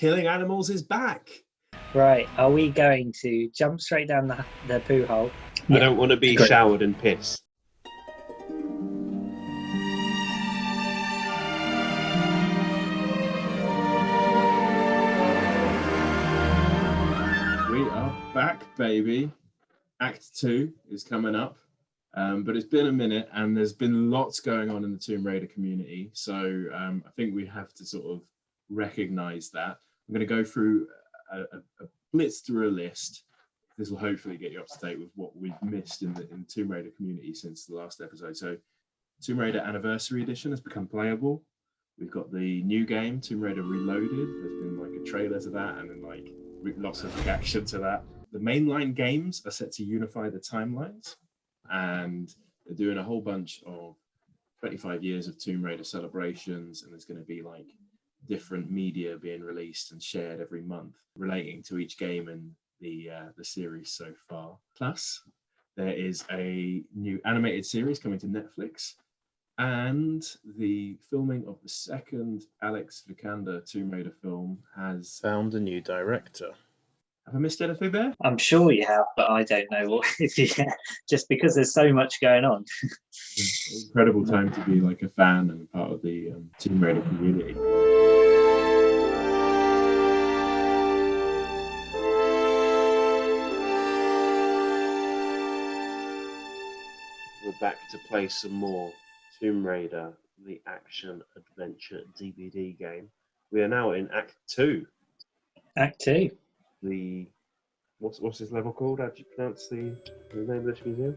killing animals is back. Right, are we going to jump straight down the poo hole? I don't want to be showered in piss. We are back, baby. Act 2 is coming up. But it's been a minute and there's been lots going on in the Tomb Raider community. So I think we have to sort of recognize that. I'm going to go through a blitz through a list. This will hopefully get you up to date with what we've missed in the Tomb Raider community since the last episode. So Tomb Raider Anniversary Edition has become playable. We've got the new game, Tomb Raider Reloaded. There's been like a trailer to that and then like lots of reaction to that. The mainline games are set to unify the timelines. And they're doing a whole bunch of 25 years of Tomb Raider celebrations, and there's going to be like different media being released and shared every month relating to each game in the series so far. Plus, there is a new animated series coming to Netflix, and the filming of the second Alex Vikander Tomb Raider film has found a new director. Have I missed anything there? I'm sure you have, but I don't know what. Just because there's so much going on. Incredible time to be like a fan and part of the Tomb Raider community. We're back to play some more Tomb Raider, the action adventure DVD game. We are now in Act 2. Act 2. The what's this level called? How do you pronounce the name of this museum?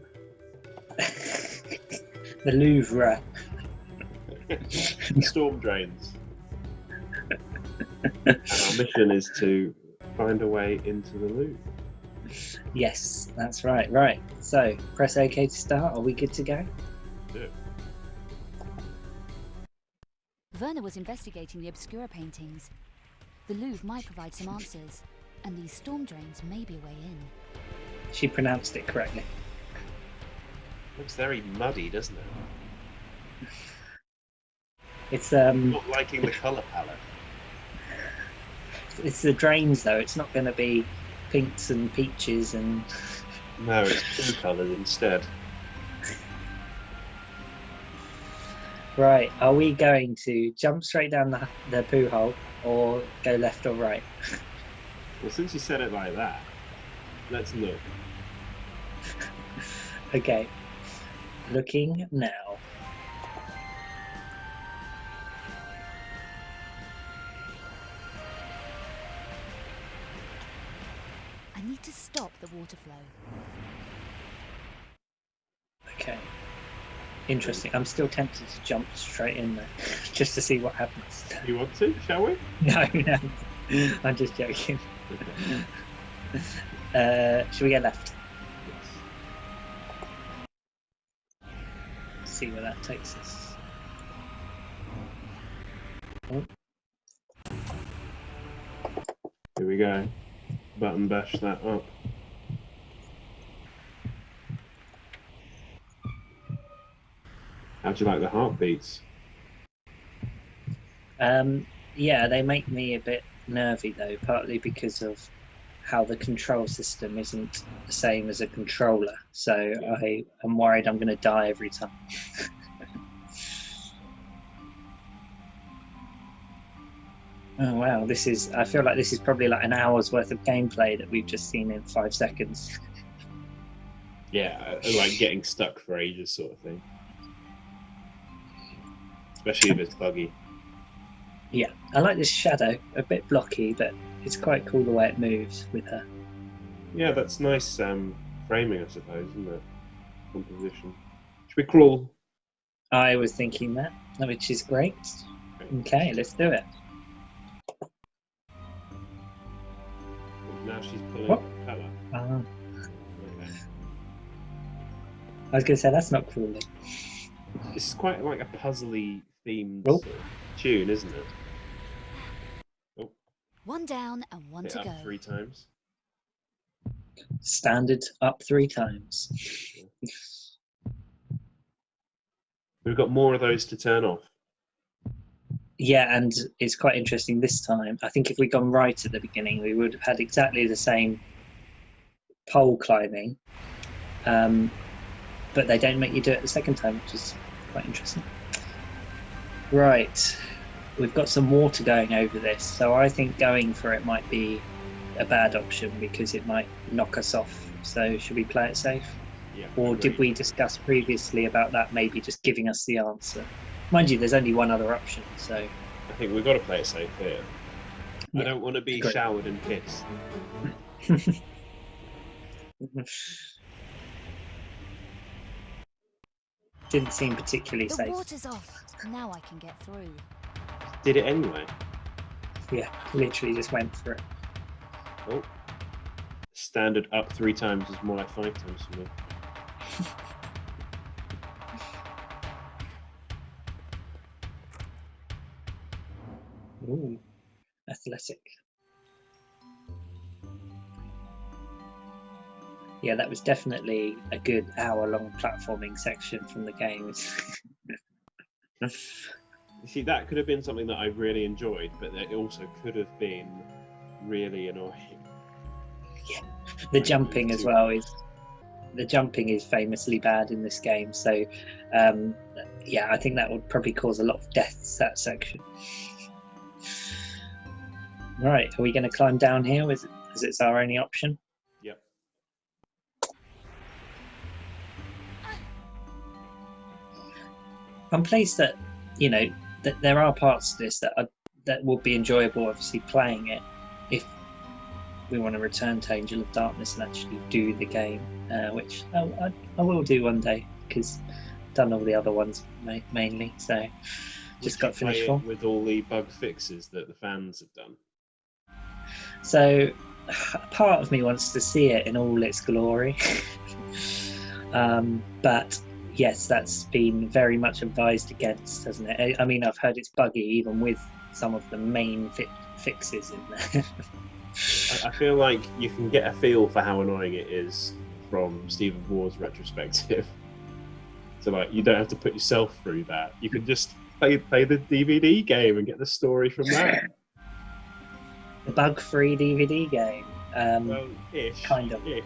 The Louvre. Storm drains. And our mission is to find a way into the Louvre. Yes, that's right. Right. So press OK to start. Are we good to go? Yeah. Werner was investigating the Obscura paintings. The Louvre might provide some answers. And these storm drains may be a way in. She pronounced it correctly. Looks very muddy, doesn't it? It's Not liking the colour palette. It's the drains though. It's not going to be pinks and peaches and. No, it's blue colours instead. Right. Are we going to jump straight down the poo hole or go left or right? Well, since you said it like that, let's look. Okay. Looking now. I need to stop the water flow. Okay. Interesting. I'm still tempted to jump straight in there, just to see what happens. You want to, shall we? No. I'm just joking. Should we get left? Yes. See where that takes us. Oh. Here we go. Button bash that up. How do you like the heartbeats? Yeah, they make me a bit nervy though, partly because of how the control system isn't the same as a controller. So Yeah. I am worried I'm going to die every time. Oh wow, I feel like this is probably like an hour's worth of gameplay that we've just seen in 5 seconds. Yeah, like getting stuck for ages sort of thing. Especially if it's buggy. Yeah, I like this shadow, a bit blocky, but it's quite cool the way it moves with her. Yeah, that's nice framing, I suppose, isn't it? Composition. Should we crawl? I was thinking that, which is great. Okay, let's do it. Now she's pulling What? the colour. Okay. I was going to say, that's not crawling. This is quite like a puzzly themed Oh. sort of tune, isn't it? Oh, One down and one hit to up go. 3 times. Standard up 3 times. We've got more of those to turn off. Yeah, and it's quite interesting this time. I think if we'd gone right at the beginning, we would have had exactly the same pole climbing, but they don't make you do it the second time, which is quite interesting. Right, we've got some water going over this, so I think going for it might be a bad option because it might knock us off. So should we play it safe? Yeah. Or did we discuss previously about that maybe just giving us the answer? Mind you, there's only one other option, so... I think we've got to play it safe here. Yeah, I don't want to be agreed. showered and kissed. Didn't seem particularly The safe. water's off. Now I can get through. Did it anyway. Yeah, literally just went for it. Oh. Standard up 3 times is more like 5 times for me. Ooh, athletic. Yeah, that was definitely a good hour-long platforming section from the game. You see, that could have been something that I really enjoyed, but it also could have been really annoying. Yeah, the jumping as well is famously bad in this game. So, yeah, I think that would probably cause a lot of deaths, that section. Right, are we going to climb down here as it's our only option? Yep. I'm pleased that, you know, that there are parts of this that will be enjoyable, obviously, playing it, if we want to return to Angel of Darkness and actually do the game, which I will do one day, because I've done all the other ones mainly, so just got finished play one. it with all the bug fixes that the fans have done. So part of me wants to see it in all its glory. But yes, that's been very much advised against, hasn't it? I mean, I've heard it's buggy even with some of the main fixes in there. I feel like you can get a feel for how annoying it is from Stephen Ward's retrospective. So like, you don't have to put yourself through that. You can just play the DVD game and get the story from that. The bug-free DVD game. Well, ish. Kind of. Ish.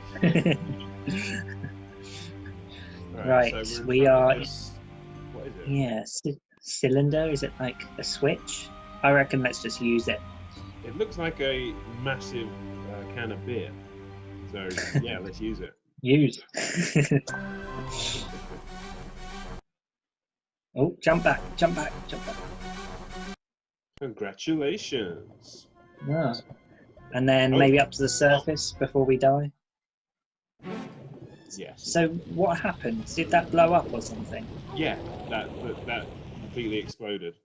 Right, so we are. what is it? Yeah, cylinder. Is it like a switch? I reckon let's just use it. It looks like a massive can of beer. So yeah, let's use it. Use. Oh, jump back, jump back, jump back. Congratulations. Ah. And then maybe up to the surface before we die. Yes. So what happened? Did that blow up or something? Yeah, that completely exploded.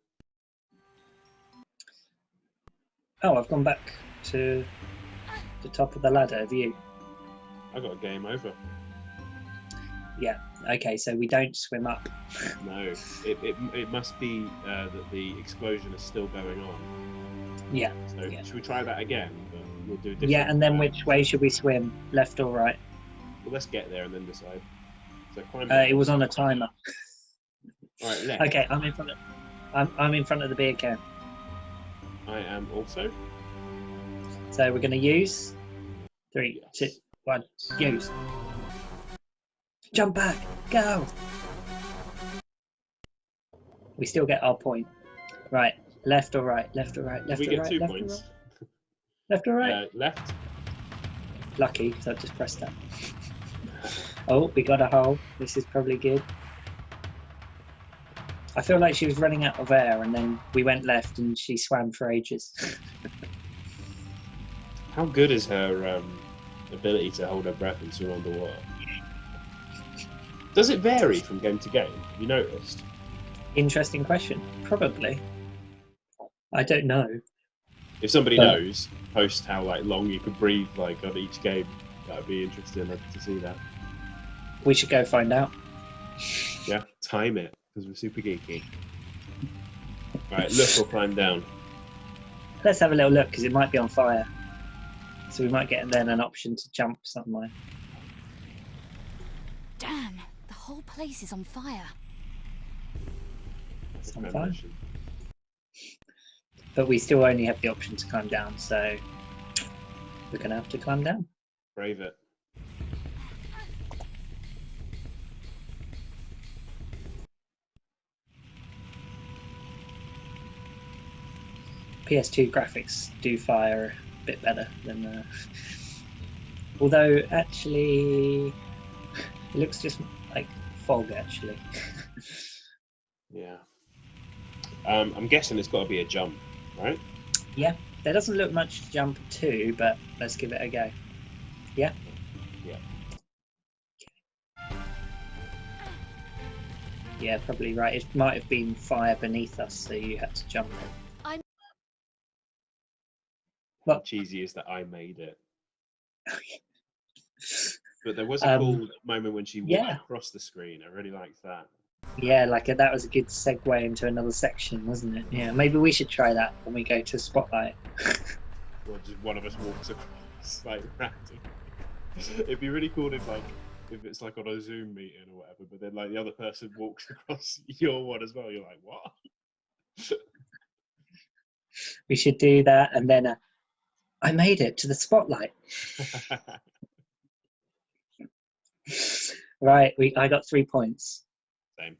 Oh, I've gone back to the top of the ladder. Have you? I got a game over. Yeah. Okay, so we don't swim up. No, it must be that the explosion is still going on. Yeah. So yeah. should we try that again? But we'll do a different. Yeah, and then which way should we swim? Left or right? Well, let's get there and then decide. So climb. It was on a timer. All right, left. Okay, I'm in front of. I'm in front of the beer can. I am also. So we're going to use 3, 2, 1. Use. Jump back. Go. We still get our point. Right. Left or right? Left or right? Left we or get right? 2 left points. Or right? Left or right? Left. Lucky, so I've just pressed that. Oh, we got a hole. This is probably good. I feel like she was running out of air and then we went left and she swam for ages. How good is her ability to hold her breath and swim underwater? Does it vary from game to game? Have you noticed? Interesting question. Probably. I don't know. If somebody knows, post how long you could breathe on each game. That would be interesting to see that. We should go find out. Yeah, time it because we're super geeky. Right, look or climb down. Let's have a little look because it might be on fire. So we might get then an option to jump somewhere. Damn, the whole place is on fire. It's on fire. but we still only have the option to climb down, so we're going to have to climb down. Brave it. PS2 graphics do fire a bit better than although actually it looks just like fog actually. Yeah. I'm guessing it's got to be a jump, right? Yeah, there doesn't look much to jump to, but let's give it a go. Yeah? Yeah. Yeah, probably right. It might have been fire beneath us, so you had to jump it. How cheesy is that I made it? But there was a cool moment when she walked across the screen. I really liked that. Yeah, like that was a good segue into another section, wasn't it? Yeah, maybe we should try that when we go to Spotlight. Or just one of us walks across, like, randomly. It'd be really cool if it's like on a Zoom meeting or whatever, but then like the other person walks across your one as well. You're like, what? We should do that, and then I made it to the Spotlight. Right, I got 3 points. Same.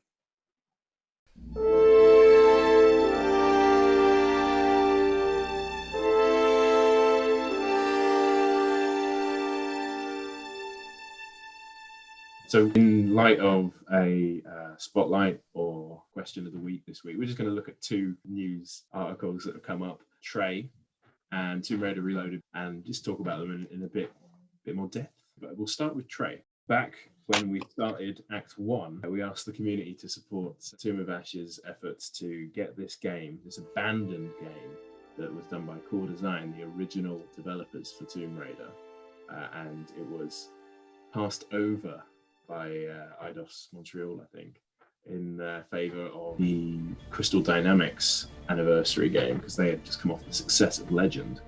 So in light of a spotlight or question of the week this week, we're just going to look at 2 news articles that have come up, TRLE and Tomb Raider Reloaded, and just talk about them in a bit more depth. But we'll start with TRLE. Back when we started Act 1, we asked the community to support Tomb of Ashes' efforts to get this game, this abandoned game that was done by Core Design, the original developers for Tomb Raider, and it was passed over by Eidos Montreal, I think, in favour of the Crystal Dynamics anniversary game, because they had just come off the success of Legend.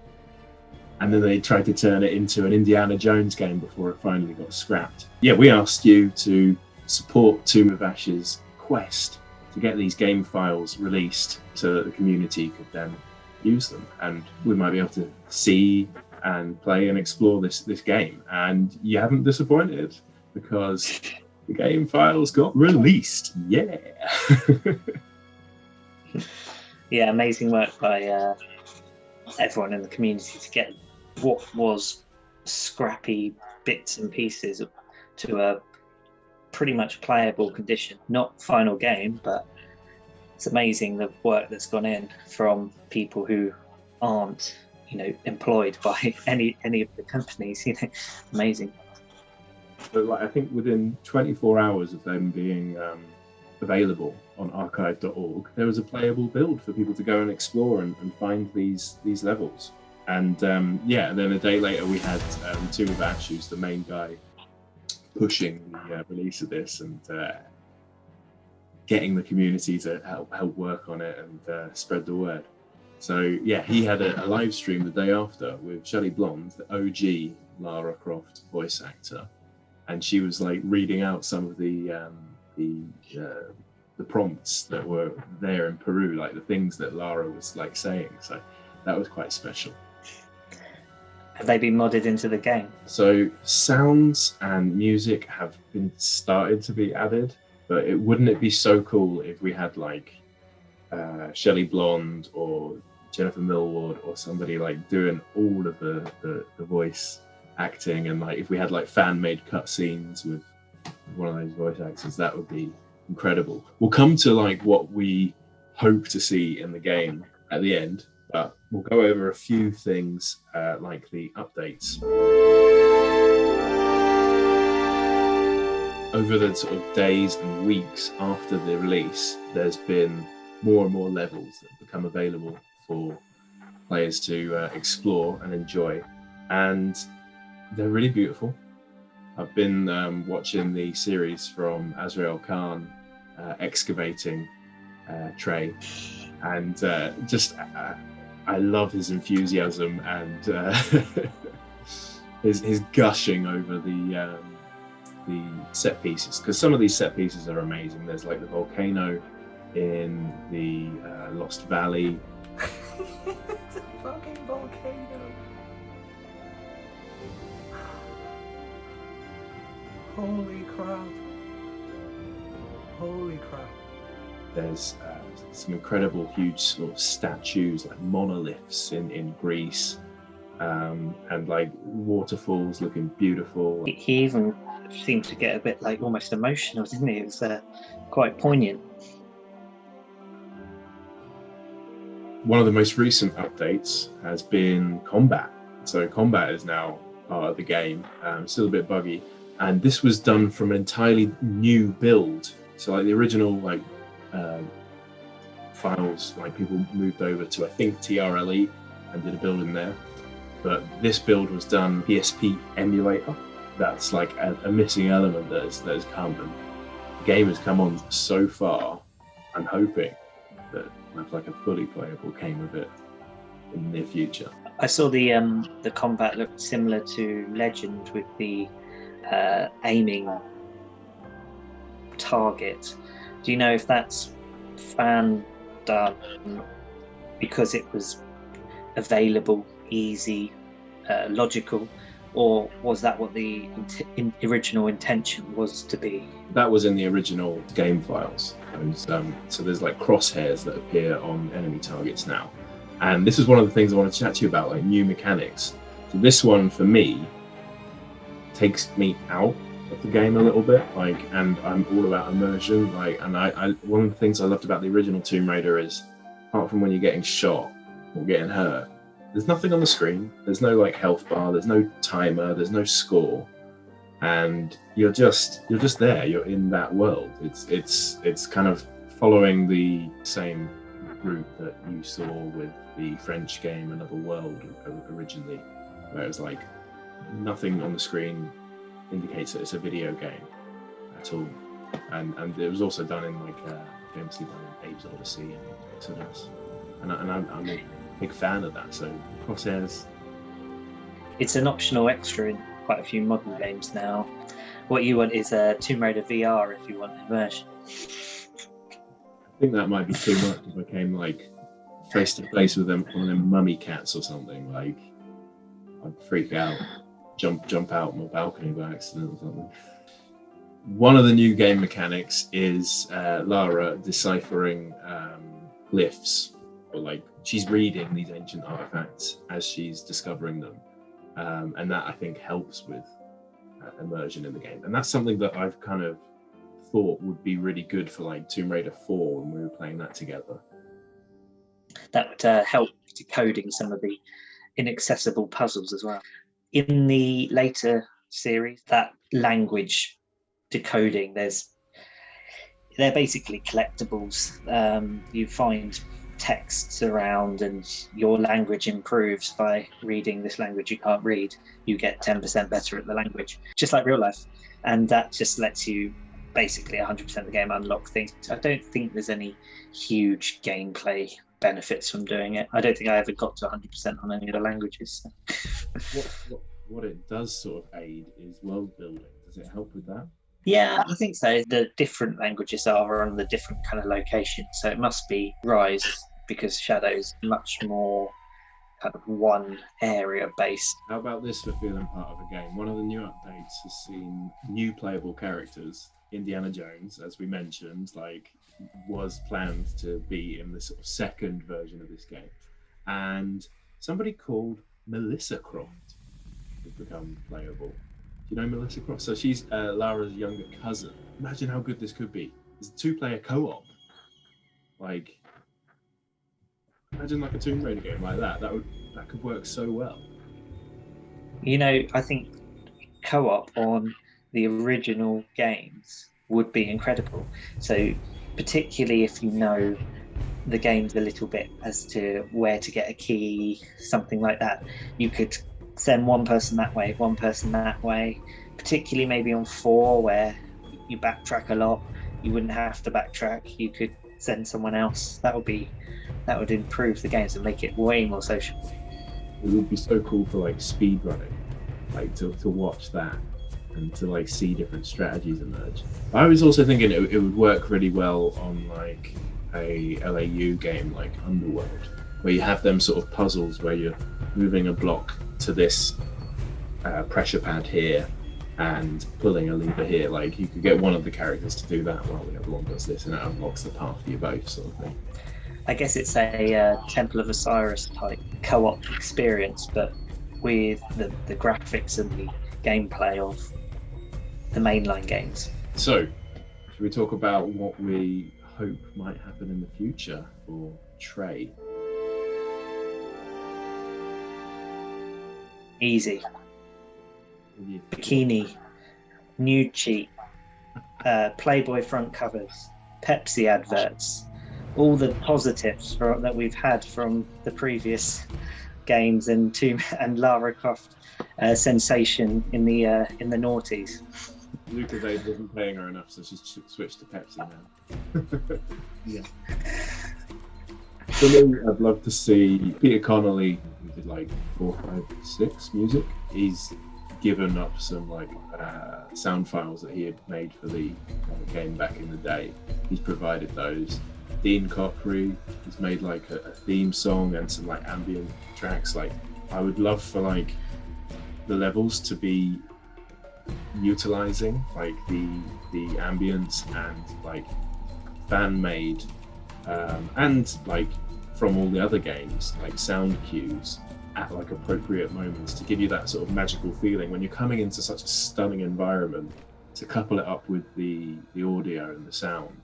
And then they tried to turn it into an Indiana Jones game before it finally got scrapped. Yeah, we asked you to support Tomb of Ashes' quest to get these game files released so that the community could then use them. And we might be able to see and play and explore this game. And you haven't disappointed, because the game files got released. Yeah. Yeah, amazing work by everyone in the community to get what was scrappy bits and pieces to a pretty much playable condition. Not final game, but it's amazing the work that's gone in from people who aren't, employed by any of the companies. Amazing. But I think within 24 hours of them being available on archive.org, there was a playable build for people to go and explore and find these levels. And then a day later we had Tomb of Ashes, the main guy, pushing the release of this and getting the community to help work on it and spread the word. So yeah, he had a live stream the day after with Shelley Blonde, the OG Lara Croft voice actor, and she was like reading out some of the prompts that were there in Peru, like the things that Lara was like saying. So that was quite special. Have they been modded into the game? So sounds and music have been started to be added, but wouldn't it be so cool if we had like Shelley Blonde or Jennifer Millward or somebody like doing all of the voice acting, and like if we had like fan-made cutscenes with one of those voice actors, that would be incredible. We'll come to like what we hope to see in the game at the end, but we'll go over a few things like the updates. Over the sort of days and weeks after the release, there's been more and more levels that become available for players to explore and enjoy, and they're really beautiful. I've been watching the series from Azrael Khan excavating TRLE, and I love his enthusiasm and his gushing over the set pieces, because some of these set pieces are amazing. There's like the volcano in the Lost Valley, It's a fucking volcano. Holy crap. Holy crap. There's some incredible huge sort of statues, like monoliths in Greece, and like waterfalls looking beautiful. He even seemed to get a bit like almost emotional, didn't he? It was quite poignant. One of the most recent updates has been combat. So combat is now part of the game, still a bit buggy. And this was done from an entirely new build. So like the original files, like people moved over to, I think, TRLE and did a build in there. But this build was done PSP emulator. That's like a missing element that has come. And the game has come on so far. I'm hoping that there's like a fully playable game of it in the near future. I saw the combat looked similar to Legend with the aiming target. Do you know if that's fan done because it was available, easy, logical, or was that what the original intention was to be? That was in the original game files. So there's like crosshairs that appear on enemy targets now. And this is one of the things I want to chat to you about, like new mechanics. So this one, for me, takes me out of the game a little bit, like, and I'm all about immersion. Like, and I one of the things I loved about the original Tomb Raider is, apart from when you're getting shot or getting hurt, there's nothing on the screen. There's no like health bar. There's no timer. There's no score, and you're just there. You're in that world. It's kind of following the same route that you saw with the French game Another World originally, where it's like nothing on the screen indicates that it's a video game at all. And it was also done in like famously done in Apes Odyssey and Exodus, and I'm a big fan of that. So crosshairs. It's an optional extra in quite a few modern games now. What you want is a Tomb Raider VR if you want immersion. I think that might be too much if I came like face to face with them, one of them mummy cats or something. Like, I'd freak out, jump out my balcony by accident or something. One of the new game mechanics is Lara deciphering glyphs, or like she's reading these ancient artifacts as she's discovering them, and that I think helps with immersion in the game. And that's something that I've kind of thought would be really good for like Tomb Raider 4 when we were playing that together. That would help decoding some of the inaccessible puzzles as well. In the later series, that language decoding, they're basically collectibles. You find texts around and your language improves by reading this language you can't read. You get 10% better at the language, just like real life. And that just lets you basically 100% of the game unlock things. I don't think there's any huge gameplay benefits from doing it. I don't think I ever got to 100% on any of the languages. What it does sort of aid is world building. Does it help with that? Yeah, I think so. The different languages are on the different kind of locations, so it must be Rise, because Shadow's much more kind of one area based. How about this for feeling part of a game? One of the new updates has seen new playable characters. Indiana Jones, as we mentioned, like was planned to be in the sort of second version of this game, and somebody called Melissa Croft has become playable. Do you know Melissa Croft? So she's Lara's younger cousin. Imagine how good this could be. It's a 2-player co-op. Like, imagine like a Tomb Raider game like that. That could work so well. You know, I think co-op on the original games would be incredible. So particularly if you know the games a little bit as to where to get a key, something like that, you could send one person that way, one person that way, particularly maybe on 4 where you backtrack a lot. You wouldn't have to backtrack, you could send someone else. That would improve the games and make it way more sociable. It would be so cool for like speed running, like to watch that and to like see different strategies emerge. I was also thinking it would work really well on like a LAU game like Underworld, where you have them sort of puzzles where you're moving a block to this pressure pad here and pulling a lever here. Like, you could get one of the characters to do that while the other one does this, and it unlocks the path for you both, sort of thing. I guess it's a Temple of Osiris type co-op experience, but with the graphics and the gameplay of the mainline games. So, should we talk about what we hope might happen in the future for TRLE? Easy. Bikini, nude cheat, Playboy front covers, Pepsi adverts, all the positives that we've had from the previous games, and Lara Croft sensation in the noughties. Lucas Aid wasn't paying her enough, so she's switched to Pepsi now. Yeah. For me, I'd love to see Peter Connolly, who did like 4, 5, 6 music. He's given up some like sound files that he had made for the game back in the day. He's provided those. Dean Cochran has made like a theme song and some like ambient tracks. Like, I would love for like the levels to be utilizing like the ambience and like fan made and like from all the other games, like sound cues at like appropriate moments to give you that sort of magical feeling when you're coming into such a stunning environment, to couple it up with the audio and the sound.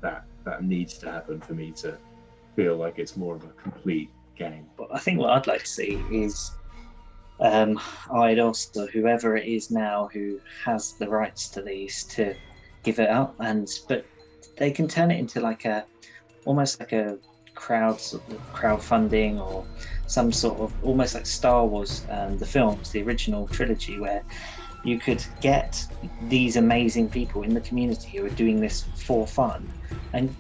That needs to happen for me to feel like it's more of a complete game. But I think what I'd like to see is I'd also, whoever it is now who has the rights to these, to give it up, but they can turn it into like almost like a crowdfunding, or some sort of almost like Star Wars, the films, the original trilogy, where you could get these amazing people in the community who are doing this for fun, and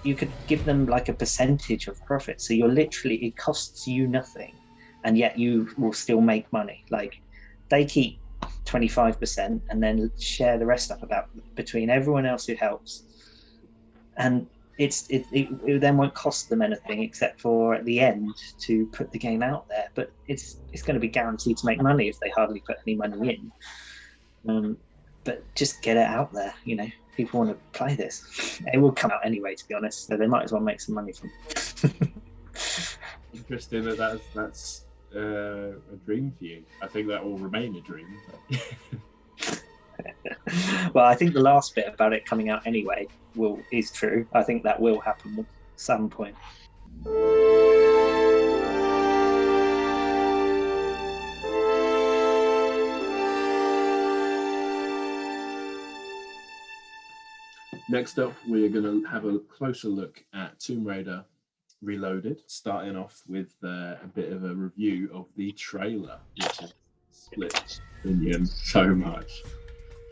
you could give them like a percentage of profit. So you're literally, it costs you nothing, and yet you will still make money. Like, they keep 25% and then share the rest up between everyone else who helps, and it then won't cost them anything except for at the end to put the game out there. But it's going to be guaranteed to make money if they hardly put any money in. But just get it out there, people want to play this. It will come out anyway, to be honest, so they might as well make some money from it. Interesting that's a dream for you. I think that will remain a dream. Well, I think the last bit about it coming out anyway is true. I think that will happen at some point. Next up, we're going to have a closer look at Tomb Raider Reloaded, starting off with a bit of a review of the trailer, which has split opinion so much.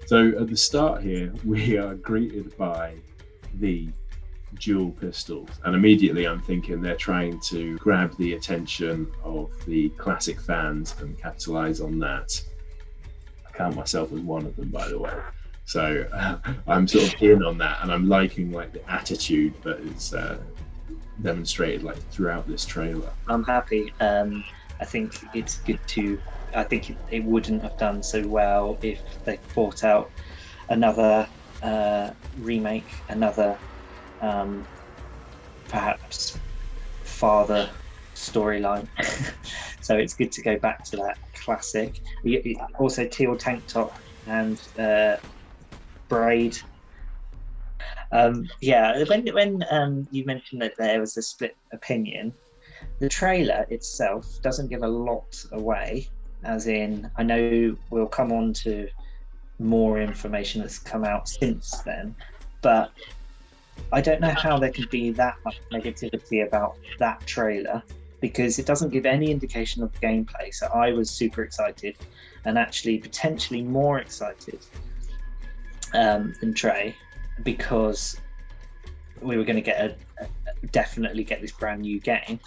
So at the start here, we are greeted by the dual pistols, and immediately I'm thinking they're trying to grab the attention of the classic fans and capitalize on that. I count myself as one of them, by the way. So I'm sort of in on that, and I'm liking like the attitude that is demonstrated like throughout this trailer. I'm happy. I think it's good to. I think it wouldn't have done so well if they brought out another remake, another perhaps father storyline. So it's good to go back to that classic. Also, teal tank top and braid. When you mentioned that there was a split opinion, the trailer itself doesn't give a lot away. As in, I know we'll come on to more information that's come out since then, but I don't know how there could be that much negativity about that trailer, because it doesn't give any indication of gameplay. So I was super excited, and actually potentially more excited than Trey, because we were going to get definitely get this brand new game,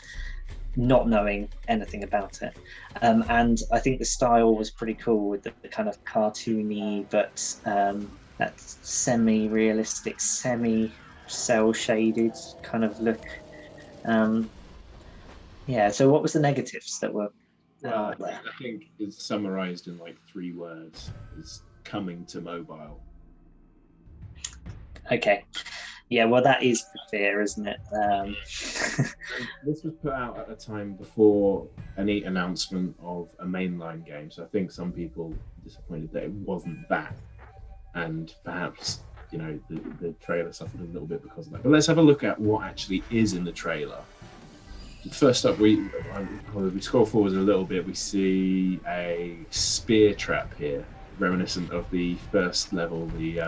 not knowing anything about it. And I think the style was pretty cool, with the kind of cartoony but that semi-realistic, semi-cel shaded kind of look. Yeah. So what was the negatives that were Well, out there? I think it's summarized in like 3 words. It's coming to mobile. Okay. Yeah, well, that is the fear, isn't it? And this was put out at a time before any announcement of a mainline game, so I think some people were disappointed that it wasn't that, and perhaps the trailer suffered a little bit because of that. But let's have a look at what actually is in the trailer. First up, we scroll forward a little bit. We see a spear trap here, reminiscent of the first level, the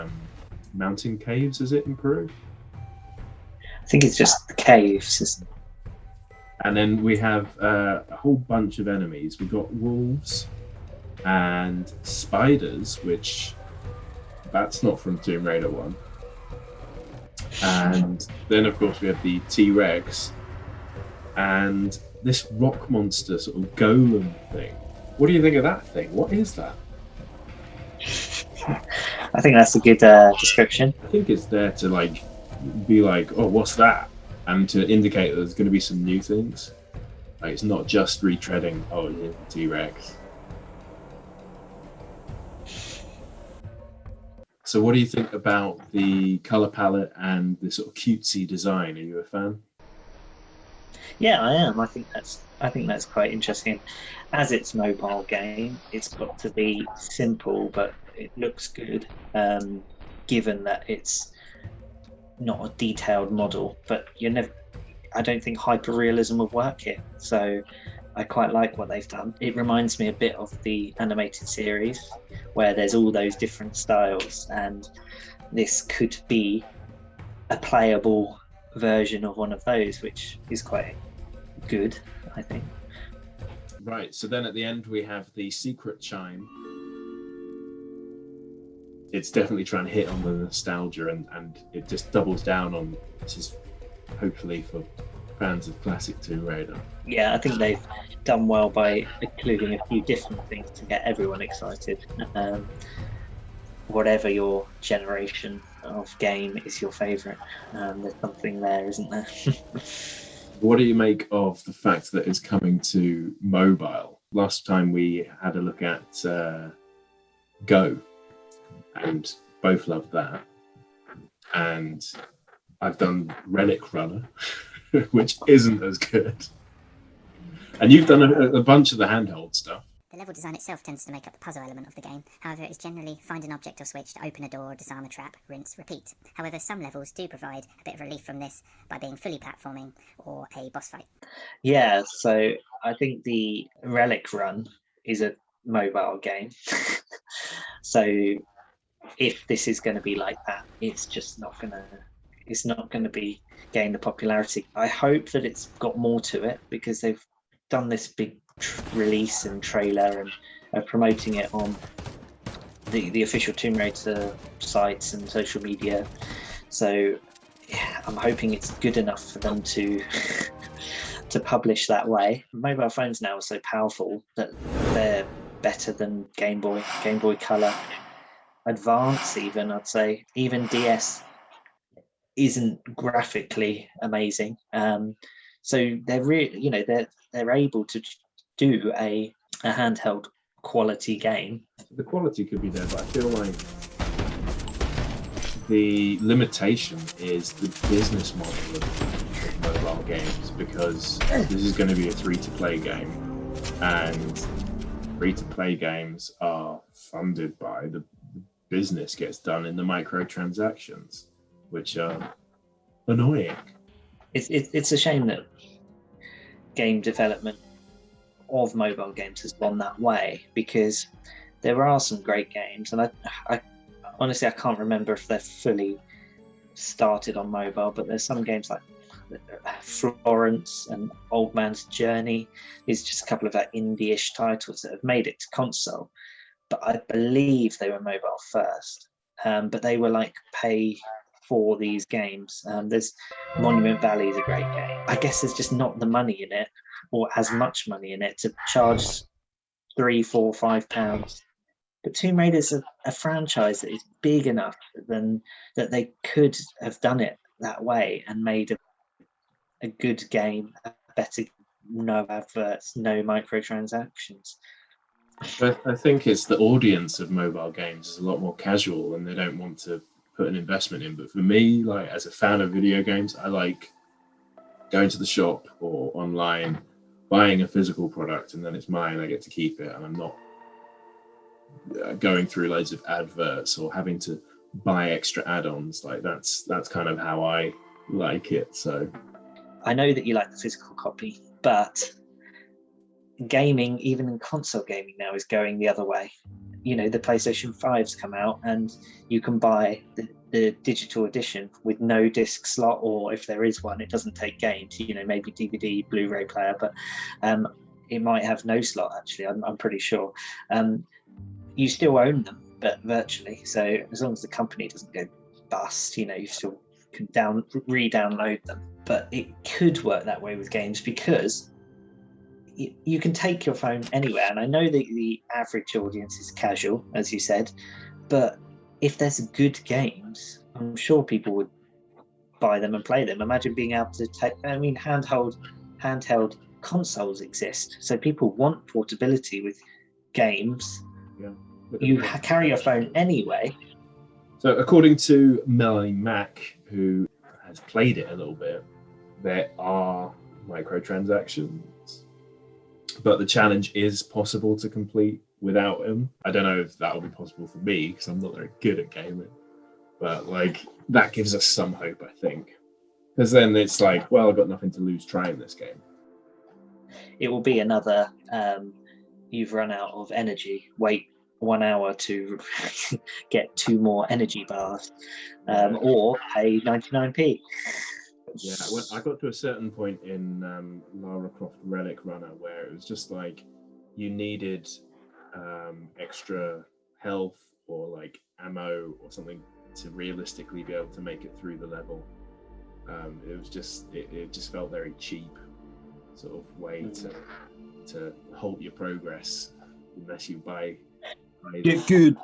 mountain caves. Is it in Peru? I think it's just the caves, isn't it? And then we have a whole bunch of enemies. We've got wolves and spiders, which that's not from Tomb Raider 1. And then, of course, we have the T-Rex and this rock monster sort of golem thing. What do you think of that thing? What is that? I think that's a good description. I think it's there to be like, oh, what's that? And to indicate that there's going to be some new things. Like, it's not just retreading, oh, here's the T-Rex. So what do you think about the color palette and the sort of cutesy design? Are you a fan? Yeah, I am. I think that's quite interesting. As it's mobile game, it's got to be simple, but it looks good. Given that it's not a detailed model, but I don't think hyperrealism will work here. So I quite like what they've done. It reminds me a bit of the animated series where there's all those different styles, and this could be a playable version of one of those, which is quite good, I think. Right, so then at the end we have the secret chime. It's definitely trying to hit on the nostalgia, and it just doubles down on this is hopefully for fans of classic Tomb Raider. Yeah, I think they've done well by including a few different things to get everyone excited. Whatever your generation of game is your favourite, there's something there, isn't there? What do you make of the fact that it's coming to mobile? Last time we had a look at Go, and both loved that. And I've done Relic Runner, which isn't as good. And you've done a bunch of the handheld stuff. The level design itself tends to make up the puzzle element of the game. However, it is generally find an object or switch to open a door or disarm a trap, rinse, repeat. However, some levels do provide a bit of relief from this by being fully platforming or a boss fight. Yeah, so I think the Relic Run is a mobile game. So if this is going to be like that, it's not going to be gain the popularity. I hope that it's got more to it, because they've done this big release and trailer and are promoting it on the official Tomb Raider sites and social media. So yeah, I'm hoping it's good enough for them to to publish that way. Mobile phones now are so powerful that they're better than Game Boy Color, Advance even, I'd say. Even DS isn't graphically amazing. So they're they're able to do a handheld quality game. The quality could be there, but I feel like the limitation is the business model of mobile games, because this is going to be a free-to-play game, and free-to-play games are funded by the business gets done in the microtransactions, which are annoying. It's a shame that game development of mobile games has gone that way, because there are some great games, and I honestly I can't remember if they're fully started on mobile, but there's some games like Florence and Old Man's Journey. These are just a couple of indie-ish titles that have made it to console, but I believe they were mobile first. But they were like pay for these games. There's Monument Valley is a great game. I guess there's just not the money in it, or as much money in it, to charge £3, £4, £5. But Tomb Raider is a franchise that is big enough that they could have done it that way and made a good game, a better no adverts, no microtransactions. But I think it's the audience of mobile games is a lot more casual and they don't want to put an investment in. But for me, like as a fan of video games, I like going to the shop or online, buying a physical product, and then it's mine. I get to keep it, and I'm not going through loads of adverts or having to buy extra add-ons. Like that's kind of how I like it. So I know that you like the physical copy, but gaming, even in console gaming now, is going the other way. You know, the PlayStation 5's come out and you can buy the digital edition with no disc slot, or if there is one, it doesn't take games, you know, maybe DVD, Blu-ray player, but it might have no slot actually, I'm pretty sure. You still own them, but virtually. So as long as the company doesn't go bust, you know, you still can re-download them. But it could work that way with games because you can take your phone anywhere. And I know that the average audience is casual, as you said, but if there's good games, I'm sure people would buy them and play them. Imagine being able to take, I mean, handheld consoles exist. So people want portability with games. yeah. You carry your phone anyway. So according to Melanie Mack, who has played it a little bit, there are microtransactions, but the challenge is possible to complete without them. I don't know if that will be possible for me because I'm not very good at gaming, but like that gives us some hope, I think, because then it's like, well, I've got nothing to lose trying this game. It will be another you've run out of energy, wait 1 hour to get 2 more energy bars, or pay 99p. Yeah, when I got to a certain point in Lara Croft Relic Runner where it was just like you needed extra health or like ammo or something to realistically be able to make it through the level. It was just it just felt very cheap, sort of way to halt your progress unless you buy. Get good.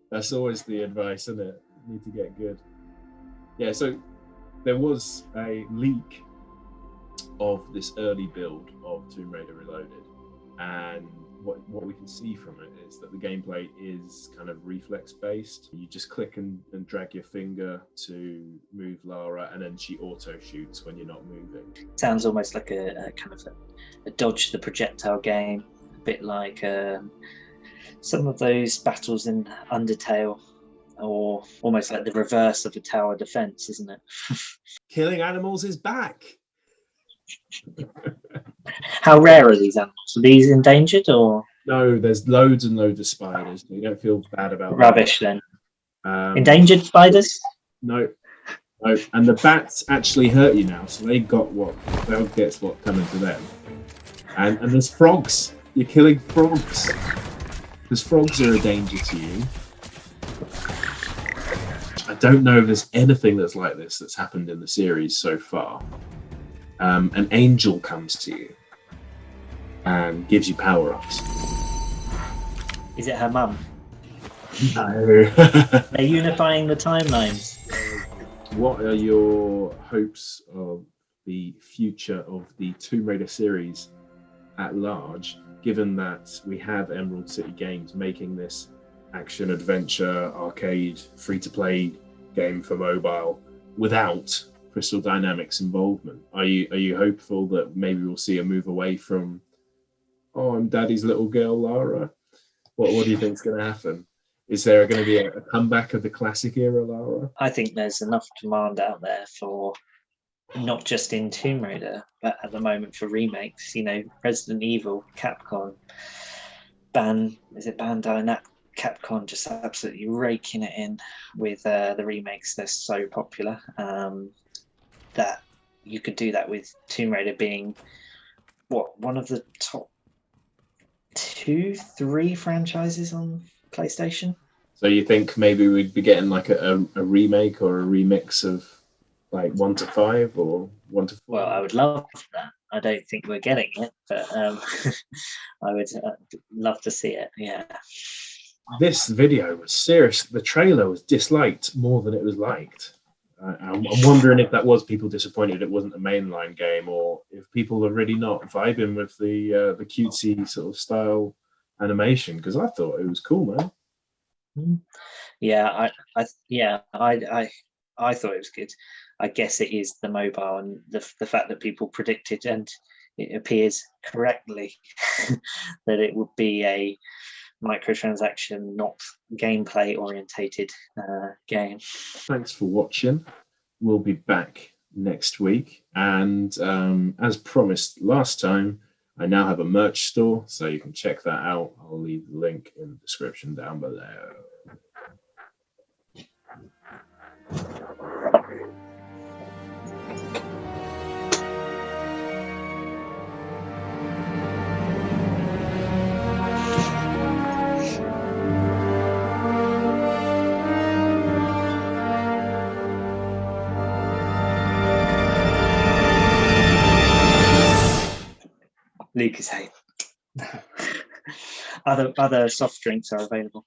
That's always the advice, isn't it? You need to get good. Yeah, so there was a leak of this early build of Tomb Raider Reloaded, and what we can see from it is that the gameplay is kind of reflex based. You just click and drag your finger to move Lara, and then she auto shoots when you're not moving. Sounds almost like a kind of a dodge the projectile game, a bit like some of those battles in Undertale, or almost like the reverse of a tower defense, isn't it? Killing animals is back. How rare are these animals? Are these endangered or? No, there's loads and loads of spiders. You don't feel bad about rubbish that. Then. Endangered spiders? No. And the bats actually hurt you now, so they got they'll get what's coming to them. And there's frogs. You're killing frogs. Because frogs are a danger to you. I don't know if there's anything that's like this that's happened in the series so far. An angel comes to you and gives you power-ups. Is it her mum? No. They're unifying the timelines. What are your hopes of the future of the Tomb Raider series at large, given that we have Emerald City Games making this action adventure arcade free-to-play game for mobile without Crystal Dynamics involvement? Are you hopeful that maybe we'll see a move away from, oh, I'm Daddy's little girl Lara? What do you think's going to happen? Is there going to be a comeback of the classic era Lara? I think there's enough demand out there for not just in Tomb Raider, but at the moment for remakes. You know, Resident Evil, Capcom, Bandai Capcom just absolutely raking it in with the remakes. They're so popular that you could do that with Tomb Raider being one of the top 2-3 franchises on PlayStation. So you think maybe we'd be getting like a remake or a remix of like 1 to 5 or 1 to 4? Well, I would love that. I don't think we're getting it, but I would love to see it. Yeah. This video was serious. The trailer was disliked more than it was liked. I'm wondering if that was people disappointed it wasn't a mainline game, or if people are really not vibing with the cutesy sort of style animation, because I thought it was cool, man. Yeah, I thought it was good. I guess it is the mobile and the fact that people predicted, and it appears correctly, that it would be a microtransaction, not gameplay orientated game. Thanks for watching. We'll be back next week, and as promised last time, I now have a merch store, so you can check that out. I'll leave the link in the description down below. Luke is saying other soft drinks are available.